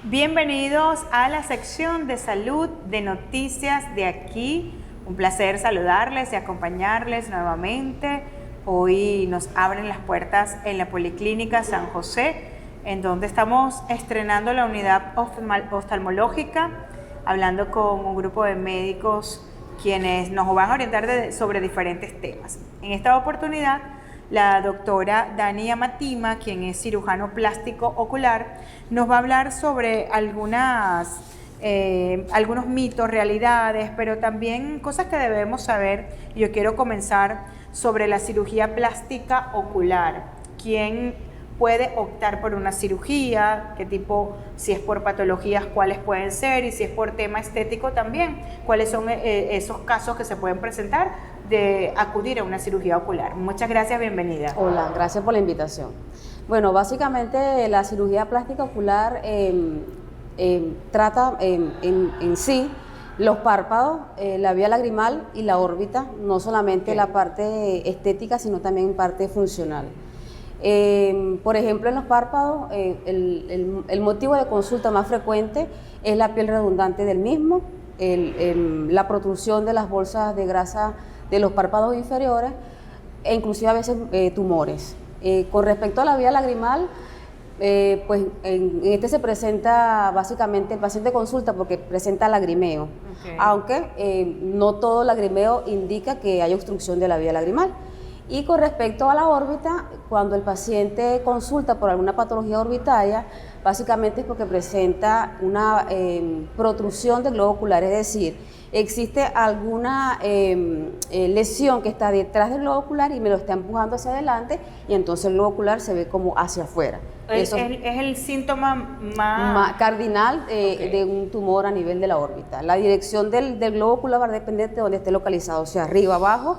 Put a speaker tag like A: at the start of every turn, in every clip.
A: Bienvenidos a la sección de salud de noticias de aquí. Un placer saludarles y acompañarles nuevamente. Hoy nos abren las puertas en la Policlínica San José, en donde estamos estrenando la unidad oftalmológica, hablando con un grupo de médicos quienes nos van a orientar sobre diferentes temas. En esta oportunidad, la doctora Dania Matima, quien es cirujano plástico ocular, nos va a hablar sobre algunos mitos, realidades, pero también cosas que debemos saber. Yo quiero comenzar sobre la cirugía plástica ocular. ¿Quién puede optar por una cirugía? ¿Qué tipo? Si es por patologías, ¿cuáles pueden ser? Y si es por tema estético también, ¿cuáles son esos casos que se pueden presentar de acudir a una cirugía ocular? Muchas gracias, bienvenida.
B: Hola, gracias por la invitación. Bueno, básicamente la cirugía plástica ocular trata en sí los párpados, la vía lagrimal y la órbita, no solamente la parte estética, sino también parte funcional. Por ejemplo, en los párpados, el motivo de consulta más frecuente es la piel redundante del mismo, la protrusión de las bolsas de grasa de los párpados inferiores e inclusive a veces tumores. Con respecto a la vía lagrimal, pues en este se presenta básicamente, el paciente consulta porque presenta lagrimeo, aunque no todo lagrimeo indica que hay obstrucción de la vía lagrimal. Y con respecto a la órbita, cuando el paciente consulta por alguna patología orbitaria, básicamente es porque presenta una protrusión del globo ocular, es decir, existe alguna lesión que está detrás del globo ocular y me lo está empujando hacia adelante y entonces el globo ocular se ve como hacia afuera.
A: Eso es el síntoma más
B: cardinal de un tumor a nivel de la órbita. La dirección del globo ocular va a depender de donde esté localizado, o sea, arriba, abajo,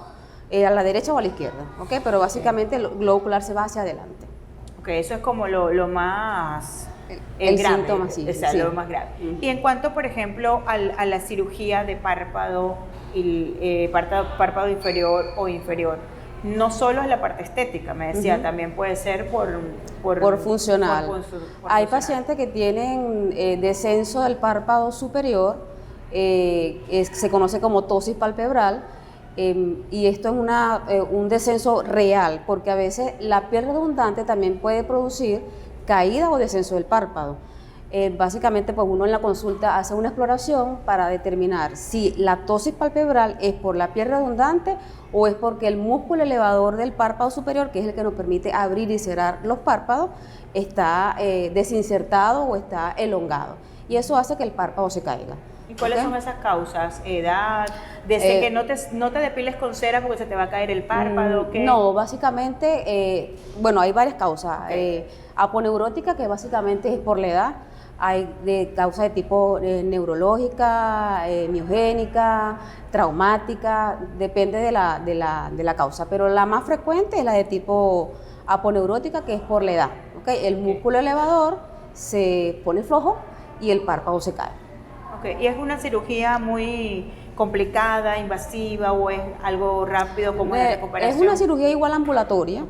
B: a la derecha o a la izquierda, ¿okay? Pero básicamente el globo ocular se va hacia adelante.
A: Ok, eso es como lo más
B: el
A: grave,
B: síntoma, sí,
A: o sea,
B: sí.
A: lo más grave. Y en cuanto, por ejemplo, a la cirugía de párpado, párpado inferior o inferior, no solo es la parte estética, me decía, también puede ser por
B: funcional. Hay pacientes que tienen descenso del párpado superior, se conoce como ptosis palpebral, y esto es un descenso real, porque a veces la piel redundante también puede producir caída o descenso del párpado. Básicamente, pues uno en la consulta hace una exploración para determinar si la ptosis palpebral es por la piel redundante o es porque el músculo elevador del párpado superior, que es el que nos permite abrir y cerrar los párpados, está desinsertado o está elongado. Y eso hace que el párpado se caiga.
A: ¿Y cuáles son esas causas? ¿Edad? ¿Desde que no te depiles con cera porque se te va a caer el párpado? ¿Qué?
B: No, básicamente, bueno, hay varias causas. Aponeurótica, que básicamente es por la edad. Hay de causas de tipo neurológica, miogénica, traumática, depende de la causa. Pero la más frecuente es la de tipo aponeurótica, que es por la edad. El músculo elevador se pone flojo y el párpado se cae.
A: ¿Y es una cirugía muy complicada, invasiva, o es algo rápido como de recuperación?
B: Es una cirugía igual ambulatoria,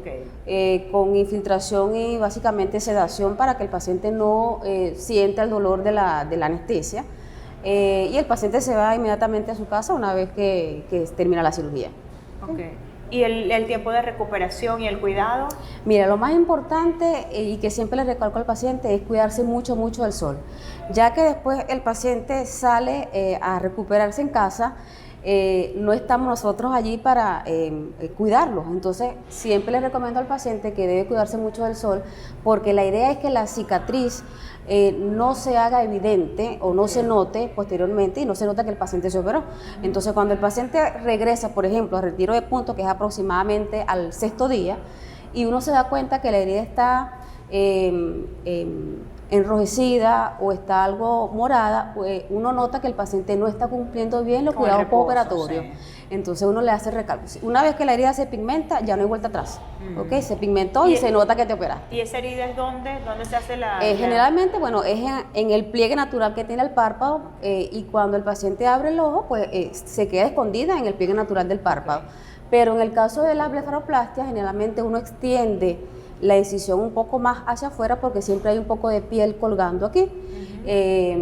B: con infiltración y básicamente sedación para que el paciente no sienta el dolor de la anestesia, y el paciente se va inmediatamente a su casa una vez que termina la cirugía.
A: ¿Y el tiempo de recuperación y el cuidado?
B: Mira, lo más importante y que siempre le recalco al paciente es cuidarse mucho, mucho del sol, ya que después el paciente sale a recuperarse en casa, no estamos nosotros allí para cuidarlos. Entonces, siempre le recomiendo al paciente que debe cuidarse mucho del sol, porque la idea es que la cicatriz no se haga evidente o no se note posteriormente y no se nota que el paciente se operó. Entonces, cuando el paciente regresa, por ejemplo, al retiro de punto, que es aproximadamente al 6º día, y uno se da cuenta que la herida está enrojecida o está algo morada, pues uno nota que el paciente no está cumpliendo bien los cuidados postoperatorios. Entonces uno le hace recalco. Una vez que la herida se pigmenta, ya no hay vuelta atrás. Se pigmentó y se nota que te operaste.
A: ¿Y esa herida es dónde se hace la...?
B: Generalmente, bueno, es en el pliegue natural que tiene el párpado, y cuando el paciente abre el ojo, pues se queda escondida en el pliegue natural del párpado. Pero en el caso de la blefaroplastia, generalmente uno extiende la incisión un poco más hacia afuera porque siempre hay un poco de piel colgando aquí,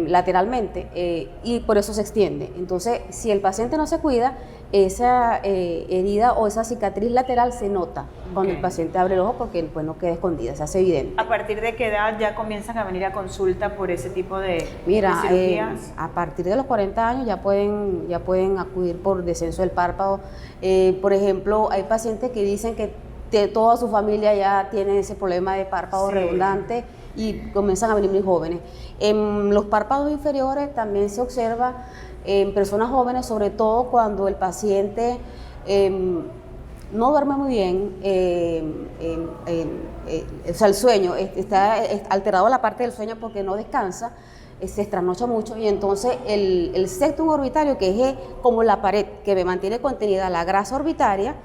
B: lateralmente, y por eso se extiende. Entonces, si el paciente no se cuida, esa herida o esa cicatriz lateral se nota cuando el paciente abre el ojo porque pues no queda escondida, se hace evidente.
A: ¿A partir de qué edad ya comienzan a venir a consulta por ese tipo de cirugías?
B: A partir de los 40 años ya pueden acudir por descenso del párpado. Por ejemplo, hay pacientes que dicen que toda su familia ya tiene ese problema de párpado redundante y comienzan a venir muy jóvenes. En los párpados inferiores también se observa en personas jóvenes, sobre todo cuando el paciente no duerme muy bien, o sea, el sueño, está alterado la parte del sueño porque no descansa, se trasnocha mucho y entonces el septum orbitario, que es como la pared que me mantiene contenida la grasa orbitaria,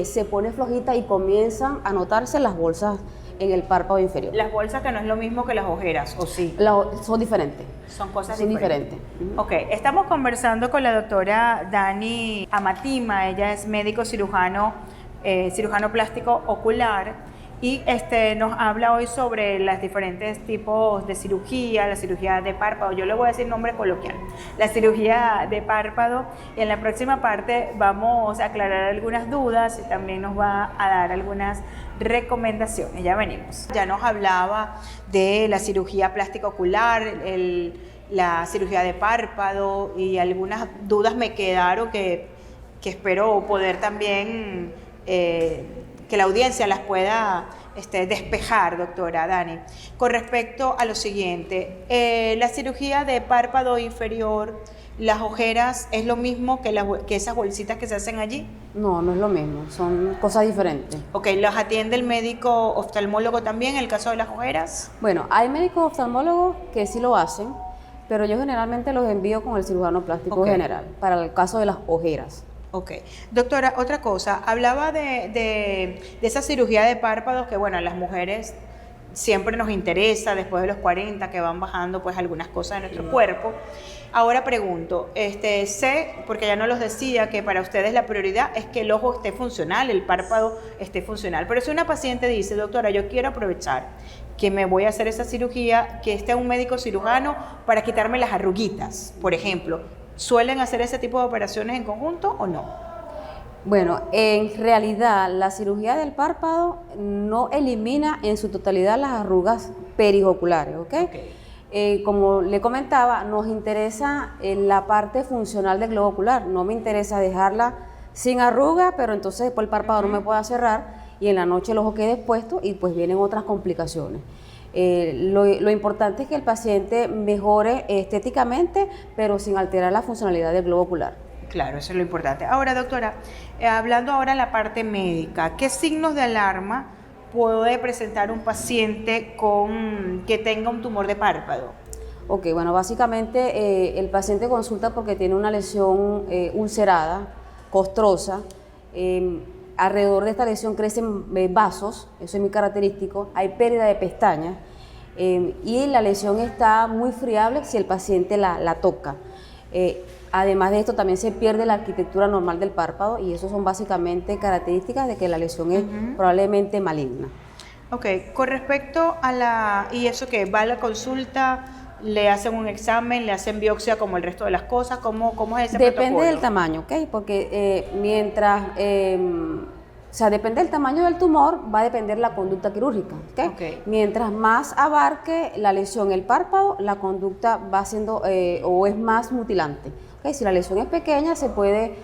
B: se pone flojita y comienzan a notarse las bolsas en el párpado inferior.
A: Las bolsas, que no es lo mismo que las ojeras, ¿o sí?
B: Son diferentes.
A: Son cosas
B: diferentes.
A: Ok, estamos conversando con la doctora Dani Amatima. Ella es médico cirujano, cirujano plástico ocular, y nos habla hoy sobre los diferentes tipos de cirugía, la cirugía de párpado. Yo le voy a decir nombre coloquial, la cirugía de párpado, y en la próxima parte vamos a aclarar algunas dudas y también nos va a dar algunas recomendaciones. Ya venimos. Ya nos hablaba de la cirugía plástica ocular, la cirugía de párpado, y algunas dudas me quedaron que espero poder también que la audiencia las pueda despejar, doctora Dani. Con respecto a lo siguiente, la cirugía de párpado inferior, ¿las ojeras es lo mismo que esas bolsitas que se hacen allí?
B: No, no es lo mismo, son cosas diferentes.
A: Ok, ¿los atiende el médico oftalmólogo también en el caso de las ojeras?
B: Bueno, hay médicos oftalmólogos que sí lo hacen, pero yo generalmente los envío con el cirujano plástico general, para el caso de las ojeras.
A: Ok. Doctora, otra cosa, hablaba de esa cirugía de párpados que, bueno, a las mujeres siempre nos interesa después de los 40, que van bajando pues algunas cosas de nuestro cuerpo. Ahora pregunto, sé, porque ya no los decía, que para ustedes la prioridad es que el ojo esté funcional, el párpado esté funcional, pero si una paciente dice, doctora, yo quiero aprovechar que me voy a hacer esa cirugía, que esté un médico cirujano para quitarme las arruguitas, por ejemplo, ¿suelen hacer ese tipo de operaciones en conjunto o no?
B: Bueno, en realidad la cirugía del párpado no elimina en su totalidad las arrugas perioculares, ¿ok? Como le comentaba, nos interesa la parte funcional del globo ocular, no me interesa dejarla sin arruga, pero entonces después el párpado no me pueda cerrar y en la noche el ojo quede expuesto y pues vienen otras complicaciones. Lo importante es que el paciente mejore estéticamente, pero sin alterar la funcionalidad del globo ocular.
A: Claro, eso es lo importante. Ahora, doctora, hablando ahora en la parte médica, ¿qué signos de alarma puede presentar un paciente que tenga un tumor de párpado?
B: Ok, bueno, básicamente el paciente consulta porque tiene una lesión ulcerada, costrosa. Alrededor de esta lesión crecen vasos, eso es muy característico, hay pérdida de pestañas y la lesión está muy friable si el paciente la toca. Además de esto también se pierde la arquitectura normal del párpado y eso son básicamente características de que la lesión es probablemente maligna.
A: Ok, con respecto a ¿y eso qué? ¿Va a la consulta? ¿Le hacen un examen? ¿Le hacen biopsia como el resto de las cosas? ¿Cómo es ese protocolo?
B: Depende del tamaño, ¿ok? Porque depende del tamaño del tumor, va a depender la conducta quirúrgica, ¿ok? Mientras más abarque la lesión el párpado, la conducta va siendo o es más mutilante, ¿ok? Si la lesión es pequeña, se puede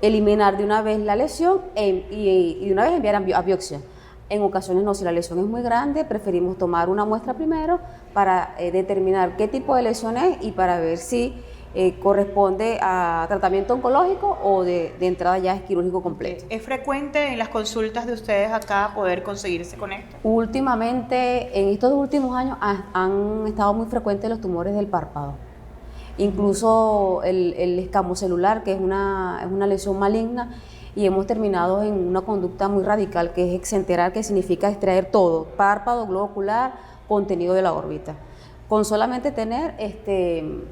B: eliminar de una vez la lesión y de una vez enviar a biopsia. En ocasiones no, si la lesión es muy grande, preferimos tomar una muestra primero para determinar qué tipo de lesión es y para ver si corresponde a tratamiento oncológico o de entrada ya es quirúrgico completo.
A: ¿Es frecuente en las consultas de ustedes acá poder conseguirse con esto?
B: Últimamente, en estos últimos años, han estado muy frecuentes los tumores del párpado. Incluso el escamocelular, que es una lesión maligna, y hemos terminado en una conducta muy radical, que es exenterar, que significa extraer todo, párpado, globo ocular, contenido de la órbita. con solamente tener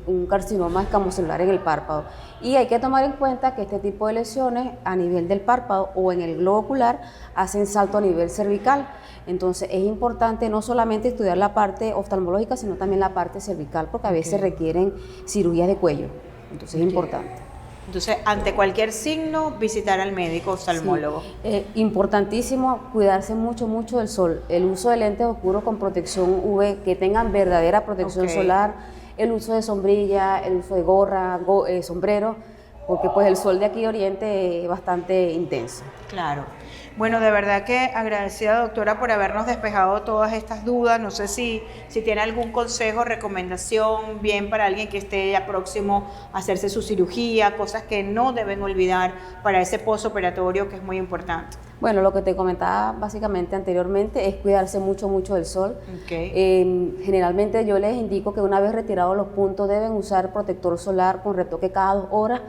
B: un carcinoma escamocelular en el párpado. Y hay que tomar en cuenta que este tipo de lesiones a nivel del párpado o en el globo ocular hacen salto a nivel cervical. Entonces es importante no solamente estudiar la parte oftalmológica, sino también la parte cervical, porque a veces requieren cirugías de cuello. Entonces es importante.
A: Entonces, ante cualquier signo, visitar al médico oftalmólogo.
B: Sí. Importantísimo cuidarse mucho, mucho del sol. El uso de lentes oscuros con protección UV, que tengan verdadera protección solar, el uso de sombrilla, el uso de gorra, sombrero, porque pues el sol de aquí de Oriente es bastante intenso.
A: Claro. Bueno, de verdad que agradecida, doctora, por habernos despejado todas estas dudas. No sé si tiene algún consejo, recomendación, bien para alguien que esté ya próximo a hacerse su cirugía, cosas que no deben olvidar para ese postoperatorio que es muy importante.
B: Bueno, lo que te comentaba básicamente anteriormente es cuidarse mucho, mucho del sol. Generalmente yo les indico que una vez retirados los puntos deben usar protector solar con retoque cada 2 horas,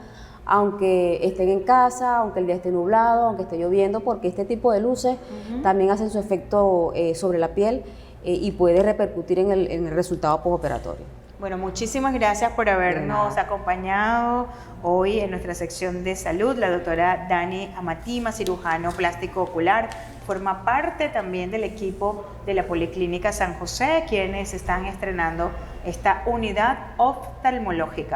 B: aunque estén en casa, aunque el día esté nublado, aunque esté lloviendo, porque este tipo de luces también hacen su efecto sobre la piel y puede repercutir en el resultado postoperatorio.
A: Bueno, muchísimas gracias por habernos acompañado hoy en nuestra sección de salud. La doctora Dani Amatima, cirujano plástico ocular, forma parte también del equipo de la Policlínica San José, quienes están estrenando esta unidad oftalmológica.